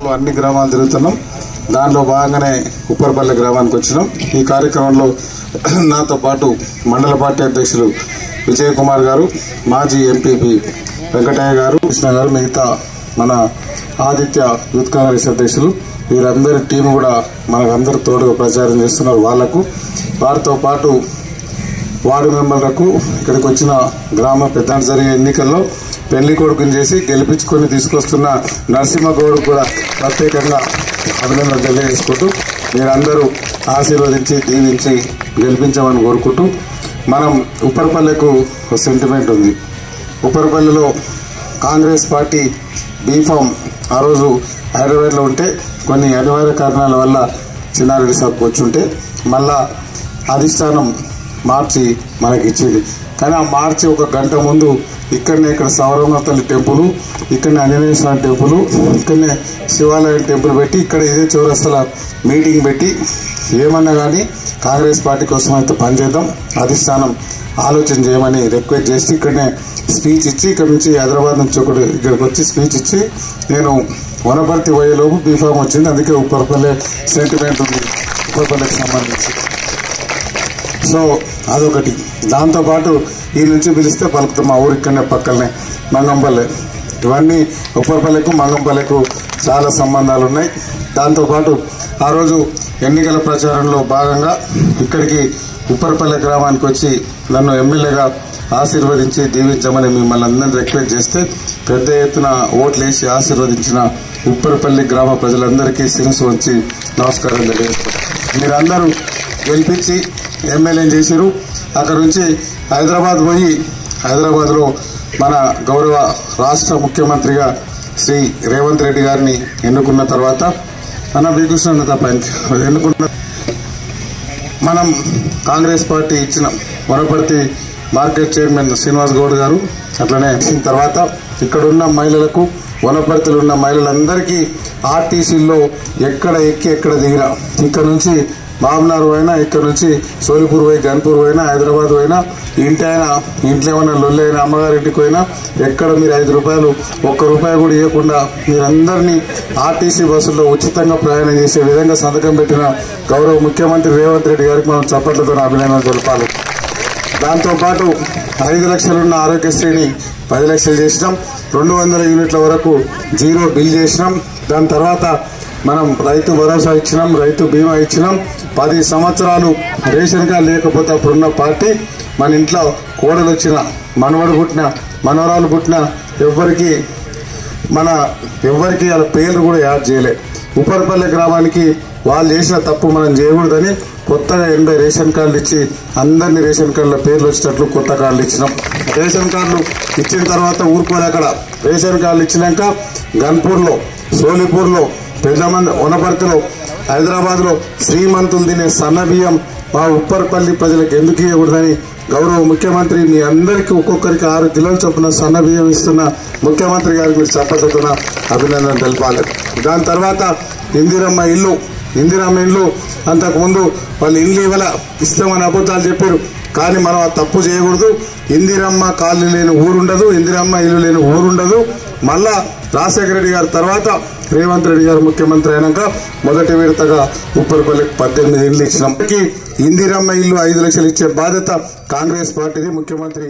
అన్ని గ్రామాలు తిరుగుతున్నాం. దానిలో భాగంగానే ఉప్పరపల్లి గ్రామానికి వచ్చినాం. ఈ కార్యక్రమంలో నాతో పాటు మండల పార్టీ అధ్యక్షులు విజయ్ కుమార్ గారు, మాజీ ఎంపీపీ వెంకటయ్య గారు, కృష్ణ గారు, మిగతా మన ఆదిత్య యూత్ కాంగ్రెస్ అధ్యక్షులు, వీరందరి టీం కూడా మనకందరూ తోడుగా ప్రచారం చేస్తున్నారు. వారితో పాటు వార్డు మెంబర్లకు, ఇక్కడికి వచ్చిన గ్రామ పెద్ద జరిగే ఎన్నికల్లో పెళ్లి కొడుకుని చేసి గెలిపించుకొని తీసుకొస్తున్న నరసింహగౌడ్ కూడా ప్రత్యేకంగా అభినందనలు తెలియజేసుకుంటూ మీరందరూ ఆశీర్వదించి దీవించి గెలిపించమని కోరుకుంటూ, మనం ఉప్పరపల్లికు ఒక సెంటిమెంట్ ఉంది. ఉప్పరపల్లిలో కాంగ్రెస్ పార్టీ బీఫామ్ ఆ రోజు హైదరాబాద్లో ఉంటే కొన్ని అనివార్య కారణాల వల్ల చిన్నారెడ్డి సాబ్కి వచ్చుంటే మళ్ళా అధిష్టానం మార్చి మనకి ఇచ్చింది. కానీ ఆ మార్చి ఒక గంట ముందు ఇక్కడ సౌరమ్మ తల్లి టెంపుల్, ఇక్కడనే ఆంజనేయ స్వామి టెంపుల్, ఇక్కడనే శివాలయం టెంపుల్ పెట్టి ఇక్కడ ఇదే చౌరస్తల మీటింగ్ పెట్టి ఏమన్నా కానీ కాంగ్రెస్ పార్టీ కోసం అయితే పనిచేద్దాం, అధిష్టానం ఆలోచన చేయమని రిక్వెస్ట్ చేసి ఇక్కడనే స్పీచ్ ఇచ్చి ఇక్కడ నుంచి హైదరాబాద్ నుంచి ఇక్కడికి వచ్చి స్పీచ్ ఇచ్చి నేను వనపర్తి పోయేలోపు బీఫామ్ వచ్చింది. అందుకే ఉప్పరపల్లి సెంటిమెంట్ ఉంది ఉప్పరపల్లికి సంబంధించి. సో అదొకటి. దాంతోపాటు ఈ నుంచి పిలిస్తే పలుకుతాం. మా ఊరు ఇక్కడనే పక్కనే మంగంపల్లె. ఇవన్నీ ఉప్పరపల్లెకు మంగంపల్లెకు చాలా సంబంధాలు ఉన్నాయి. దాంతోపాటు ఆ రోజు ఎన్నికల ప్రచారంలో భాగంగా ఇక్కడికి ఉప్పరపల్లె గ్రామానికి వచ్చి నన్ను ఎమ్మెల్యేగా ఆశీర్వదించి దీవించమని మిమ్మల్ని అందరినీ రిక్వెస్ట్ చేస్తే పెద్ద ఎత్తున ఓట్లేసి ఆశీర్వదించిన ఉప్పరపల్లి గ్రామ ప్రజలందరికీ శిరస్సు వంచి నమస్కారం తెలియజేస్తాను. మీరందరూ గెలిపించి ఎమ్మెల్యేని చేశారు. అక్కడ నుంచి హైదరాబాద్ పోయి హైదరాబాద్లో మన గౌరవ రాష్ట్ర ముఖ్యమంత్రిగా శ్రీ రేవంత్ రెడ్డి గారిని ఎన్నుకున్న తర్వాత బీకృష్ణ తప్ప ఎన్నుకున్న మనం కాంగ్రెస్ పార్టీ ఇచ్చిన వనపర్తి మార్కెట్ చైర్మన్ శ్రీనివాస్ గౌడ్ గారు అట్లనే ఇచ్చిన తర్వాత ఇక్కడున్న మహిళలకు, వనపర్తిలో ఉన్న మహిళలందరికీ ఆర్టీసీల్లో ఎక్కడ ఎక్కి ఎక్కడ దిగినా, ఇక్కడ నుంచి బాబునారు పోయినా, ఇక్కడ నుంచి సోలిపూర్ పోయి గన్పూర్ పోయినా, హైదరాబాద్ పోయినా, ఇంట్లో ఏమైనా లొల్లి అయినా, అమ్మగారింటికి పోయినా ఎక్కడ మీరు 5 రూపాయలు, 1 రూపాయి కూడా ఇవ్వకుండా మీరందరినీ ఆర్టీసీ బస్సుల్లో ఉచితంగా ప్రయాణం చేసే విధంగా సంతకం పెట్టిన గౌరవ ముఖ్యమంత్రి రేవంత్ రెడ్డి గారికి మనం చప్పట్లతో అభినందనలు తెలపాలి. దాంతోపాటు 5 లక్షలున్న ఆరోగ్యశ్రీని 10 లక్షలు చేసినాం. 200 యూనిట్ల వరకు జీరో బిల్ చేసినాం. దాని తర్వాత మనం రైతు భరోసా ఇచ్చినాం, రైతు బీమా ఇచ్చినాం. 10 సంవత్సరాలు రేషన్ కార్డు లేకపోతే అప్పుడున్న పార్టీ మన ఇంట్లో కోడలు వచ్చిన, మనవడు పుట్టిన, మనవరాలు పుట్టిన ఎవరికి వాళ్ళ పేర్లు కూడా యాడ్ చేయలే. ఉప్పరపల్లి గ్రామానికి వాళ్ళు చేసిన తప్పు మనం చేయకూడదని కొత్తగా 80 రేషన్ కార్డులు ఇచ్చి అందరినీ రేషన్ కార్డుల పేర్లు వచ్చేటట్లు కొత్త కార్డులు ఇచ్చినాం. రేషన్ కార్డులు ఇచ్చిన తర్వాత ఊరుకోలే. అక్కడ రేషన్ కార్డులు ఇచ్చినాక గన్పూర్లో, సోలిపూర్లో, పెద్దమంది, వనపర్తిలో, హైదరాబాద్లో శ్రీమంతులు తినే సన్నబియ్యం మా ఉప్పరపల్లి ప్రజలకు ఎందుకు ఇవ్వకూడదని గౌరవ ముఖ్యమంత్రి మీ అందరికీ ఒక్కొక్కరికి 6 కిలోల చొప్పున సన్నబియ్యం ఇస్తున్న ముఖ్యమంత్రి గారికి మీరు చప్పట్లతో అభినందన తెలపాలి. దాని తర్వాత ఇందిరమ్మ ఇల్లు అంతకుముందు వాళ్ళు ఇల్లు ఇస్తామని అబద్ధాలు చెప్పారు. కానీ మనం ఆ తప్పు చేయకూడదు. ఇందిరమ్మ కాలనీ లేని ఊరుండదు, ఇందిరమ్మ ఇల్లు లేని ఊరుండదు. మళ్ళా రాజశేఖర రెడ్డి గారి తర్వాత రేవంత్ రెడ్డి గారు ముఖ్యమంత్రి అయినాక మొదటి విడతగా ఉప్పరపల్లికి 18 ఇళ్ళు ఇచ్చినాం. ఇందిరమ్మ ఇల్లు 5 లక్షలు ఇచ్చే బాధ్యత కాంగ్రెస్ పార్టీది. ముఖ్యమంత్రి